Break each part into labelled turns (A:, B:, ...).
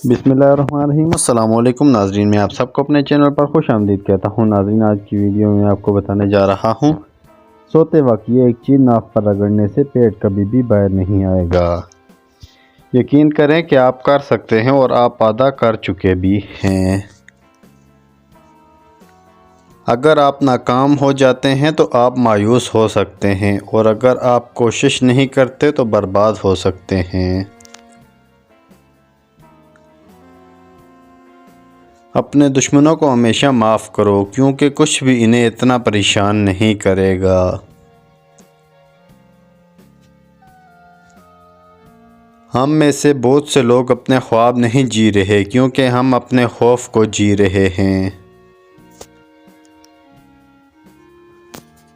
A: بسم اللہ الرحمن الرحیم۔ السلام علیکم ناظرین، میں آپ سب کو اپنے چینل پر خوش آمدید کہتا ہوں۔ ناظرین، آج کی ویڈیو میں آپ کو بتانے جا رہا ہوں سوتے وقت یہ ایک چیز ناف پر رگڑنے سے پیٹ کبھی بھی باہر نہیں آئے گا۔ یقین کریں کہ آپ کر سکتے ہیں اور آپ ادا کر چکے بھی ہیں۔ اگر آپ ناکام ہو جاتے ہیں تو آپ مایوس ہو سکتے ہیں، اور اگر آپ کوشش نہیں کرتے تو برباد ہو سکتے ہیں۔ اپنے دشمنوں کو ہمیشہ معاف کرو، کیونکہ کچھ بھی انہیں اتنا پریشان نہیں کرے گا۔ ہم میں سے بہت سے لوگ اپنے خواب نہیں جی رہے، کیونکہ ہم اپنے خوف کو جی رہے ہیں۔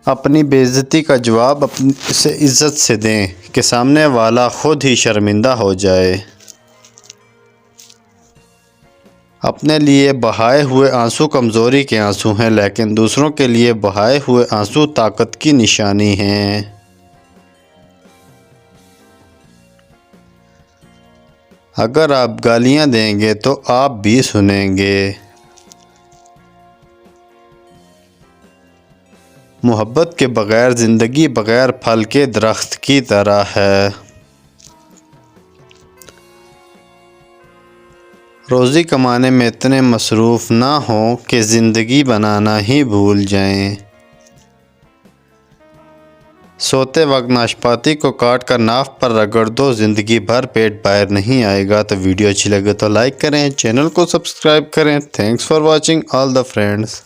A: اپنی بے عزتی کا جواب اسے عزت سے دیں کہ سامنے والا خود ہی شرمندہ ہو جائے۔ اپنے لیے بہائے ہوئے آنسو کمزوری کے آنسو ہیں، لیکن دوسروں کے لیے بہائے ہوئے آنسو طاقت کی نشانی ہیں۔ اگر آپ گالیاں دیں گے تو آپ بھی سنیں گے۔ محبت کے بغیر زندگی بغیر پھل کے درخت کی طرح ہے۔ روزی کمانے میں اتنے مصروف نہ ہوں کہ زندگی بنانا ہی بھول جائیں۔ سوتے وقت ناشپاتی کو کاٹ کر ناف پر رگڑ دو، زندگی بھر پیٹ باہر نہیں آئے گا۔ تو ویڈیو اچھی لگے تو لائک کریں، چینل کو سبسکرائب کریں۔ Thanks for watching all the friends.